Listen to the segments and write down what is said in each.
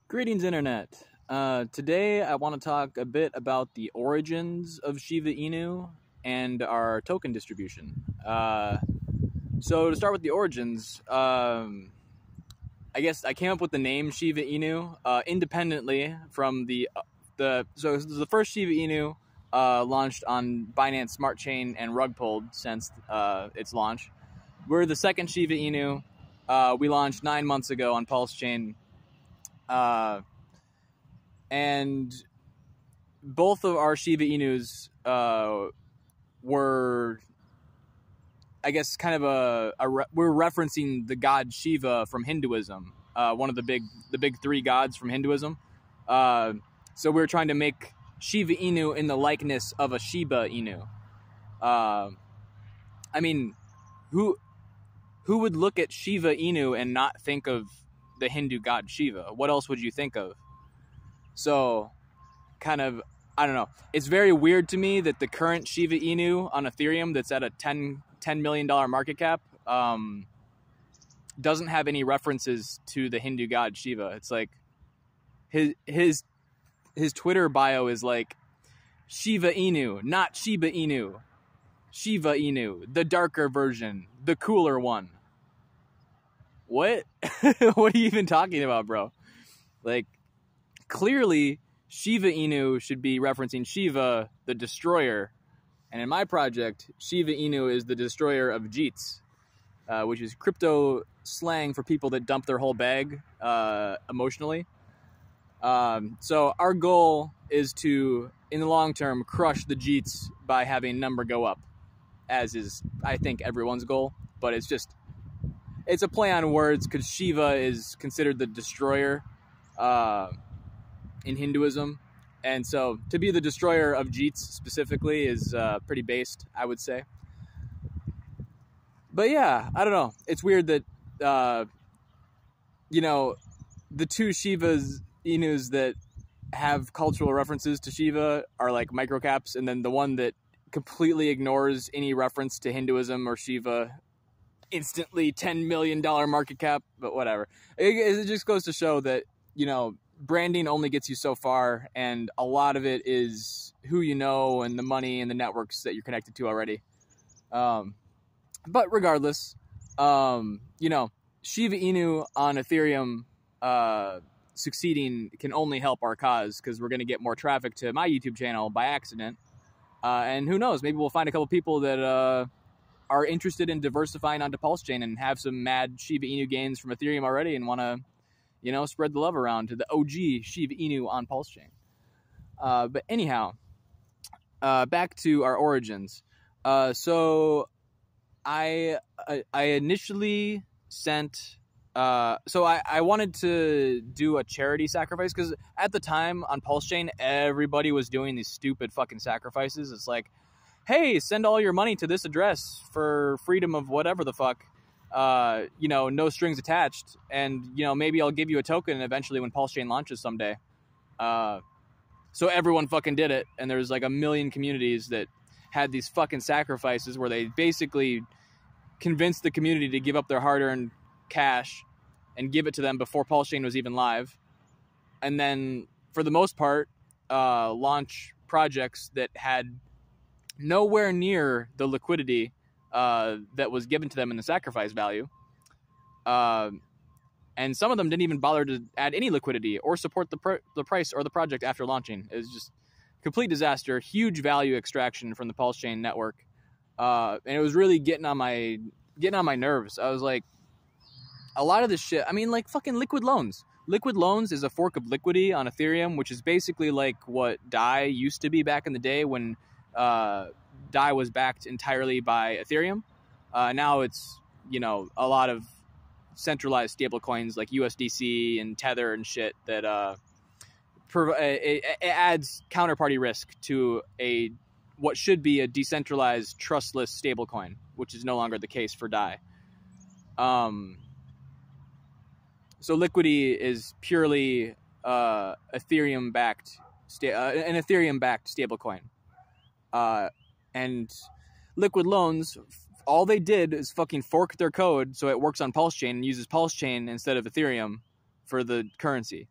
Greetings, Internet. Today I want to talk a bit about the origins of Shiba Inu and our token distribution. So to start with the origins, I guess I came up with the name Shiba Inu independently from so the first Shiba Inu launched on Binance Smart Chain and rug pulled since its launch. We're the second Shiba Inu. We launched 9 months ago on PulseChain. And both of our Shiba Inus were, I guess, kind of we're referencing the god Shiva from Hinduism, one of the big three gods from Hinduism. So we're trying to make Shiba Inu in the likeness of a Shiba Inu. I mean, who would look at Shiva Inu and not think of the Hindu god Shiva? What else would you think of? So, kind of, I don't know. It's very weird to me that the current Shiba Inu on Ethereum that's at a $10 million market cap doesn't have any references to the Hindu god Shiva. It's like his Twitter bio is like Shiva Inu, not Shiba Inu. Shiva Inu, the darker version, the cooler one. What? What are you even talking about, bro? Like, clearly, Shiva Inu should be referencing Shiva, the destroyer. And in my project, Shiva Inu is the destroyer of Jeets, which is crypto slang for people that dump their whole bag emotionally. So our goal is to, in the long term, crush the Jeets by having number go up, as is, I think, everyone's goal. But it's a play on words because Shiva is considered the destroyer in Hinduism. And so to be the destroyer of Jeets specifically is pretty based, I would say. But yeah, I don't know. It's weird that, the two Shivas Inus that have cultural references to Shiva are like microcaps, and then the one that completely ignores any reference to Hinduism or Shiva, instantly $10 million market cap, but whatever. It just goes to show that, branding only gets you so far, and a lot of it is who you know and the money and the networks that you're connected to already. But regardless, Shiva Inu on Ethereum succeeding can only help our cause, because we're going to get more traffic to my YouTube channel by accident. And who knows, maybe we'll find a couple people that are interested in diversifying onto PulseChain and have some mad Shiba Inu gains from Ethereum already and want to, spread the love around to the OG Shiba Inu on PulseChain. But anyhow, back to our origins. So I initially sent... So I wanted to do a charity sacrifice, because at the time on PulseChain, everybody was doing these stupid fucking sacrifices. It's like, hey, send all your money to this address for freedom of whatever the fuck, no strings attached. And, maybe I'll give you a token eventually when PulseChain launches someday. So everyone fucking did it. And there's like a million communities that had these fucking sacrifices where they basically convinced the community to give up their hard-earned cash and give it to them before PulseChain was even live. And then, for the most part, launch projects that had nowhere near the liquidity that was given to them in the sacrifice value. And some of them didn't even bother to add any liquidity or support the price or the project after launching. It was just complete disaster, huge value extraction from the PulseChain network. And it was really getting on my nerves. I was like, a lot of this shit, I mean, like fucking Liquid Loans. Liquid Loans is a fork of Liquidity on Ethereum, which is basically like what DAI used to be back in the day when DAI was backed entirely by Ethereum. Now it's, a lot of centralized stablecoins like USDC and Tether and shit that it adds counterparty risk to what should be a decentralized, trustless stablecoin, which is no longer the case for DAI. So Liquidity is purely Ethereum-backed, an Ethereum-backed stablecoin. And Liquid Loans, all they did is fucking fork their code so it works on PulseChain and uses PulseChain instead of Ethereum for the currency.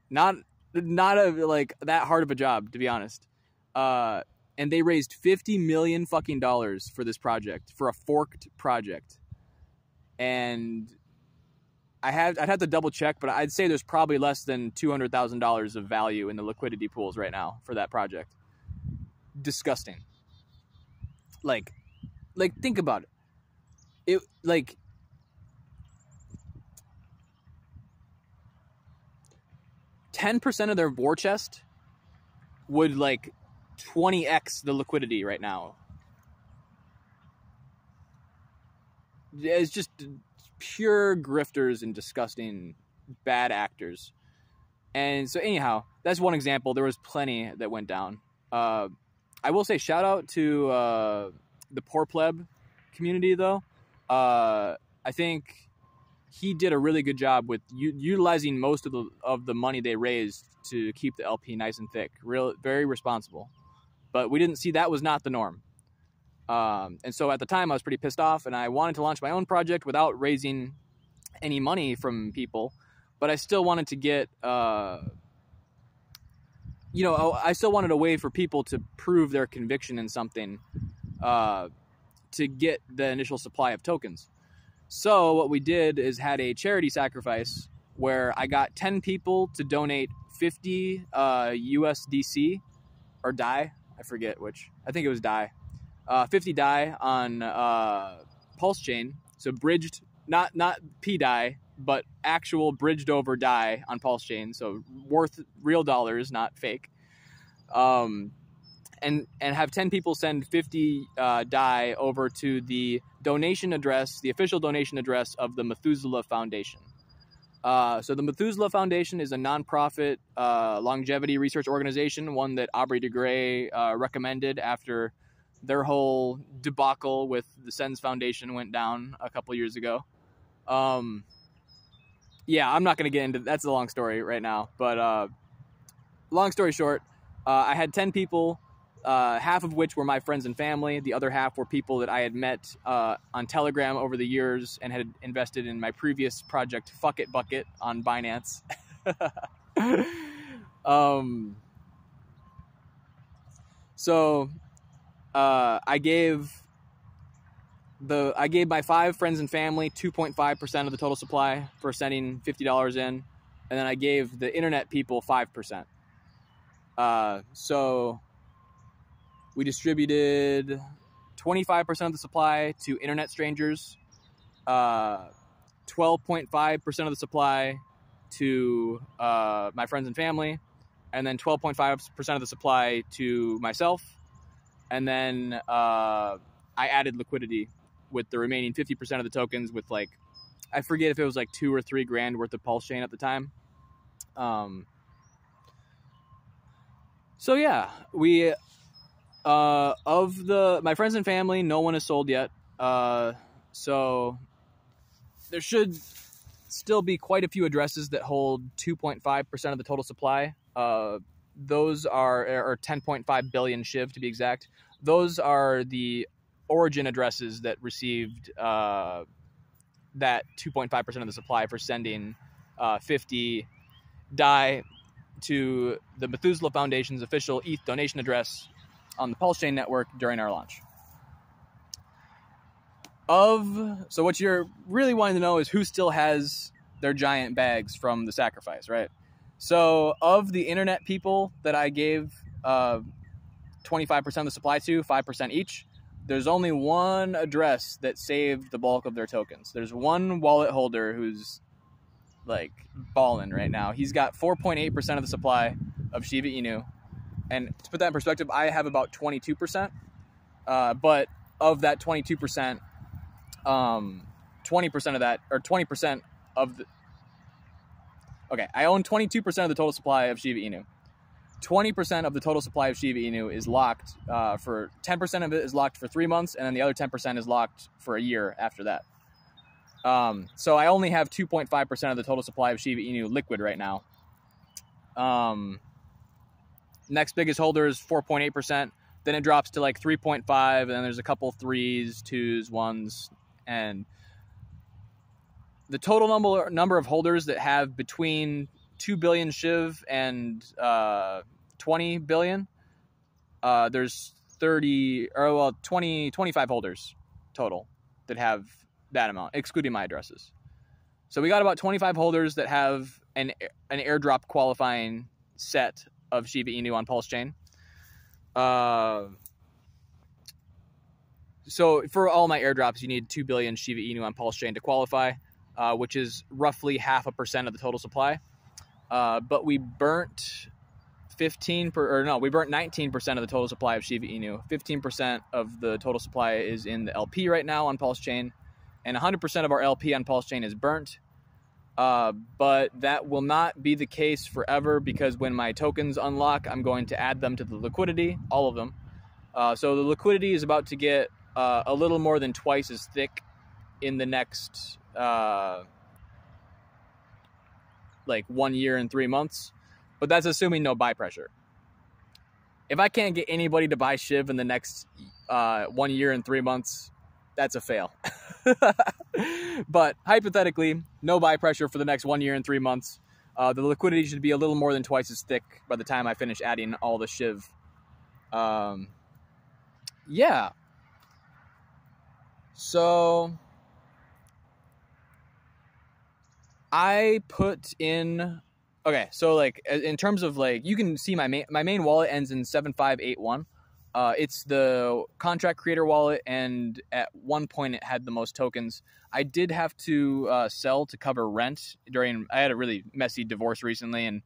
Not like that hard of a job, to be honest. And they raised $50 million fucking dollars for this project, for a forked project. And I'd have to double check, but I'd say there's probably less than $200,000 of value in the liquidity pools right now for that project. Disgusting. Like think about it. It like 10% of their war chest would like 20x the liquidity right now. It's just pure grifters and disgusting bad actors. And so anyhow, that's one example. There was plenty that went down. I will say shout out to the poor pleb community though. I think he did a really good job with utilizing most of the money they raised to keep the LP nice and thick. Very responsible. But we didn't see that was not the norm. And so at the time I was pretty pissed off, and I wanted to launch my own project without raising any money from people, but I still wanted to get, I still wanted a way for people to prove their conviction in something, to get the initial supply of tokens. So what we did is had a charity sacrifice where I got 10 people to donate 50 USDC or DAI. I forget which. I think it was DAI. 50 DAI on PulseChain. So bridged, not P-DAI, but actual bridged over DAI on PulseChain. So worth real dollars, not fake. And have 10 people send 50 DAI over to the donation address, the official donation address of the Methuselah Foundation. So the Methuselah Foundation is a nonprofit longevity research organization, one that Aubrey de Grey recommended after their whole debacle with the SENS Foundation went down a couple years ago. Yeah, I'm not going to get into that's a long story right now, but long story short, I had 10 people, half of which were my friends and family. The other half were people that I had met on Telegram over the years and had invested in my previous project, Fuck It Bucket, on Binance. So I gave my 5 friends and family 2.5% of the total supply for sending $50 in, and then I gave the internet people 5%. So we distributed 25% of the supply to internet strangers, 12.5% of the supply to my friends and family, and then 12.5% of the supply to myself. And then I added liquidity with the remaining 50% of the tokens with, like, I forget if it was like $2 or $3 grand worth of PulseChain at the time. So yeah, we my friends and family, no one has sold yet. So there should still be quite a few addresses that hold 2.5% of the total supply. Those are 10.5 billion SHIV to be exact. Those are the origin addresses that received that 2.5% of the supply for sending 50 DAI to the Methuselah Foundation's official ETH donation address on the PulseChain network during our launch. So what you're really wanting to know is who still has their giant bags from the sacrifice, right? So of the internet people that I gave 25% of the supply to, 5% each, there's only one address that saved the bulk of their tokens. There's one wallet holder who's like balling right now. He's got 4.8% of the supply of Shiba Inu. And to put that in perspective, I have about 22%. But of that 22%, 20% of that, or 20% of the... Okay, I own 22% of the total supply of Shiba Inu. 20% of the total supply of Shiba Inu is locked for... 10% of it is locked for 3 months, and then the other 10% is locked for a year after that. So I only have 2.5% of the total supply of Shiba Inu liquid right now. Next biggest holder is 4.8%. Then it drops to like 3.5, and then there's a couple 3s, 2s, 1s, and the total number of holders that have between 2 billion SHIV and 20 billion, there's 25 holders total that have that amount, excluding my addresses. So we got about 25 holders that have an airdrop qualifying set of Shiba Inu on PulseChain. So for all my airdrops, you need 2 billion Shiba Inu on PulseChain to qualify, which is roughly 0.5% of the total supply. But we burnt we burnt 19% of the total supply of Shiba Inu. 15% of the total supply is in the LP right now on PulseChain, and 100% of our LP on PulseChain is burnt. But that will not be the case forever, because when my tokens unlock, I'm going to add them to the liquidity, all of them. So the liquidity is about to get a little more than twice as thick in the next like 1 year and 3 months, but that's assuming no buy pressure. If I can't get anybody to buy SHIV in the next 1 year and 3 months, that's a fail. But hypothetically, no buy pressure for the next 1 year and 3 months. The liquidity should be a little more than twice as thick by the time I finish adding all the SHIV. Yeah. So I put in, okay, so like in terms of like, you can see my main wallet ends in 7581. It's the contract creator wallet, and at one point it had the most tokens. I did have to sell to cover rent I had a really messy divorce recently, and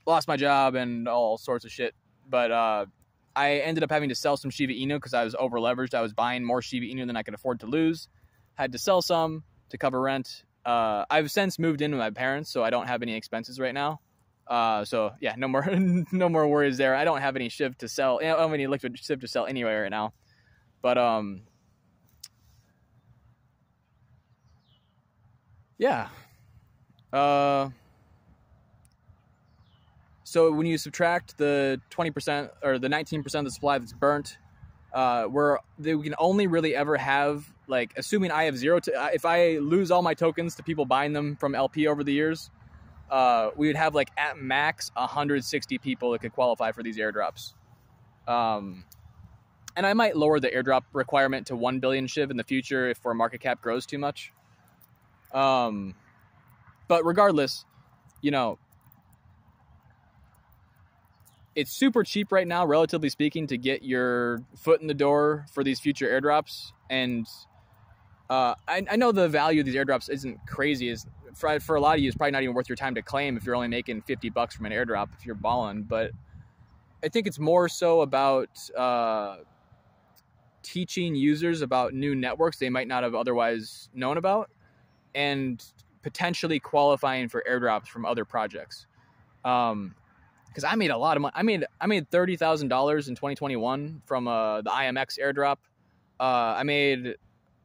lost my job and all sorts of shit. But I ended up having to sell some Shiba Inu because I was over leveraged. I was buying more Shiba Inu than I could afford to lose. Had to sell some to cover rent. I've since moved in with my parents, so I don't have any expenses right now. So yeah, no more worries there. I don't have any SHIV to sell. I don't have any liquid SHIV to sell anyway right now. But yeah. So when you subtract the 20% or the 19% of the supply that's burnt, we can only really ever have, like, assuming I have if I lose all my tokens to people buying them from LP over the years, we would have, like, at max 160 people that could qualify for these airdrops. And I might lower the airdrop requirement to 1 billion SHIV in the future if our market cap grows too much. But regardless, you know, it's super cheap right now, relatively speaking, to get your foot in the door for these future airdrops. And I know the value of these airdrops isn't crazy. For a lot of you, it's probably not even worth your time to claim if you're only making $50 from an airdrop if you're balling. But I think it's more so about teaching users about new networks they might not have otherwise known about, and potentially qualifying for airdrops from other projects. Because I made a lot of money. I made $30,000 in 2021 from the IMX airdrop. I made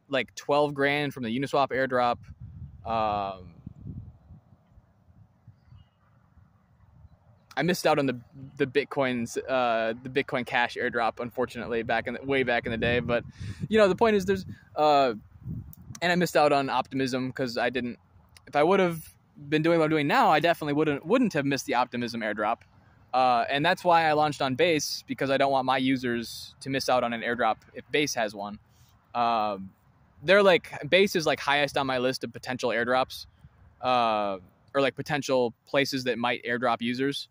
like 12 grand from the Uniswap airdrop. I missed out on the Bitcoin Cash airdrop, unfortunately, way back in the day. But you know, the point is, and I missed out on Optimism because I didn't. If I would have been doing what I'm doing now, I definitely wouldn't have missed the Optimism airdrop. And that's why I launched on Base, because I don't want my users to miss out on an airdrop if Base has one. Base is like highest on my list of potential airdrops, or like potential places that might airdrop users.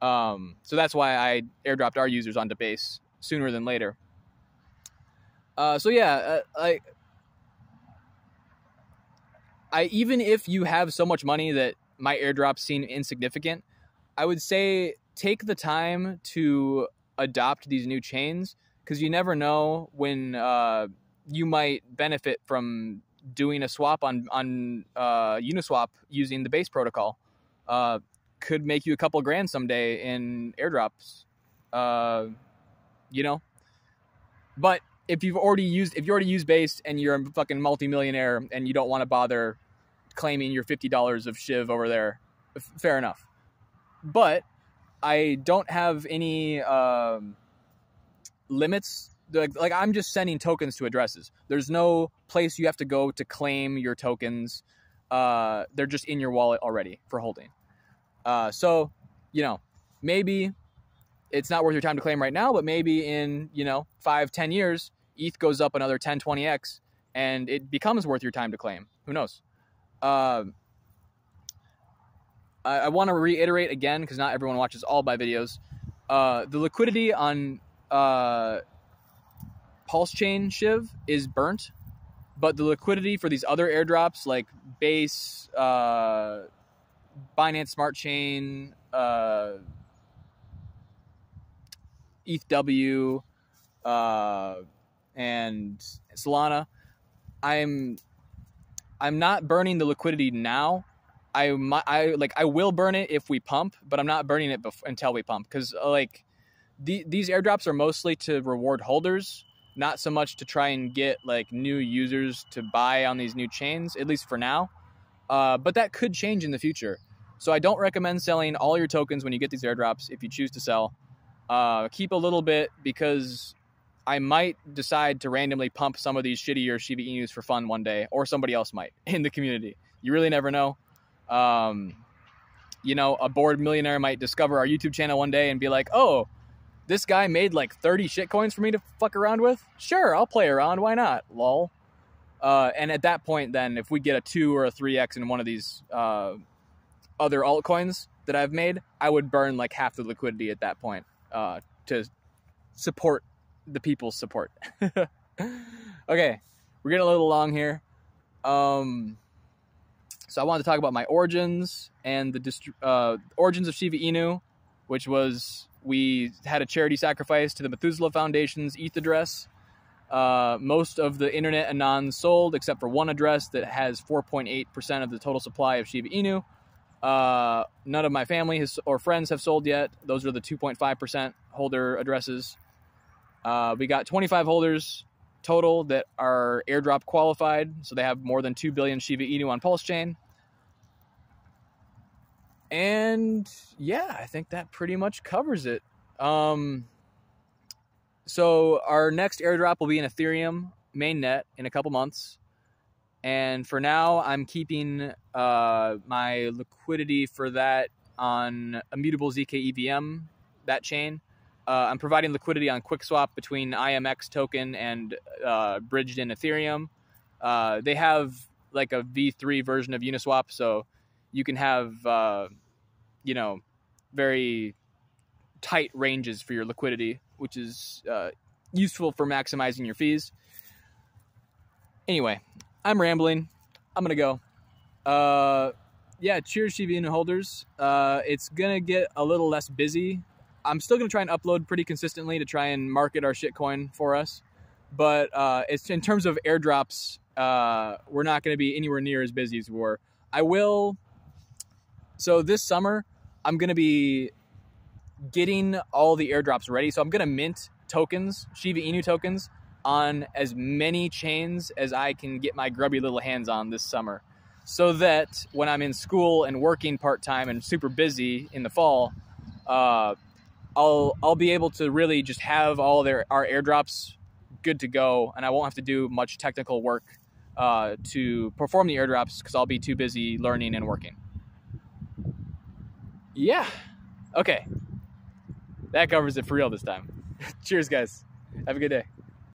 So that's why I airdropped our users onto Base sooner than later. So yeah, even if you have so much money that my airdrops seem insignificant, I would say take the time to adopt these new chains, because you never know when you might benefit from doing a swap on Uniswap using the Base protocol. Could make you a couple grand someday in airdrops, you know. But if you already use Base and you're a fucking multimillionaire and you don't want to bother claiming your $50 of SHIV over there, fair enough. But I don't have any limits. Like I'm just sending tokens to addresses. There's no place you have to go to claim your tokens. they're just in your wallet already for holding. So, you know, maybe it's not worth your time to claim right now, but maybe in, you know, 5-10 years, ETH goes up another 10-20x and it becomes worth your time to claim. Who knows? I want to reiterate again, because not everyone watches all my videos. The liquidity on PulseChain SHIV is burnt, but the liquidity for these other airdrops like Base, Binance Smart Chain, ETHW, and Solana, I'm not burning the liquidity now. I will burn it if we pump, but I'm not burning it until we pump, because like these airdrops are mostly to reward holders, not so much to try and get like new users to buy on these new chains, at least for now. But that could change in the future. So I don't recommend selling all your tokens when you get these airdrops if you choose to sell. Keep a little bit, because I might decide to randomly pump some of these shittier Shiba Inus for fun one day, or somebody else might in the community. You really never know. You know, a bored millionaire might discover our YouTube channel one day and be like, oh, this guy made like 30 shitcoins for me to fuck around with. Sure, I'll play around. Why not? Lol. And at that point, then, if we get a 2 or a 3x in one of these other altcoins that I've made, I would burn like half the liquidity at that point to support the people's support. Okay, we're getting a little long here. So I wanted to talk about my origins and the origins of Shiba Inu, which was, we had a charity sacrifice to the Methuselah Foundation's ETH address. Most of the internet anons sold, except for one address that has 4.8% of the total supply of Shiba Inu. None of my family or friends have sold yet. Those are the 2.5% holder addresses. We got 25 holders total that are airdrop qualified, so they have more than 2 billion Shiba Inu on PulseChain. And yeah, I think that pretty much covers it. So our next airdrop will be in Ethereum mainnet in a couple months. And for now, I'm keeping my liquidity for that on Immutable ZK EVM, that chain. I'm providing liquidity on QuickSwap between IMX token and bridged in Ethereum. They have like a V3 version of Uniswap, so you can have, you know, very tight ranges for your liquidity, which is useful for maximizing your fees. Anyway, I'm rambling. I'm going to go. Yeah, cheers, Shiba Inu holders. It's going to get a little less busy. I'm still going to try and upload pretty consistently to try and market our shitcoin for us. But it's in terms of airdrops, we're not going to be anywhere near as busy as we were. I will. So this summer, I'm going to be getting all the airdrops ready. So I'm going to mint tokens, Shiba Inu tokens, on as many chains as I can get my grubby little hands on this summer, so that when I'm in school and working part-time and super busy in the fall, I'll be able to really just have all our airdrops good to go, and I won't have to do much technical work to perform the airdrops, because I'll be too busy learning and working. Yeah. Okay. That covers it for real this time. Cheers, guys. Have a good day.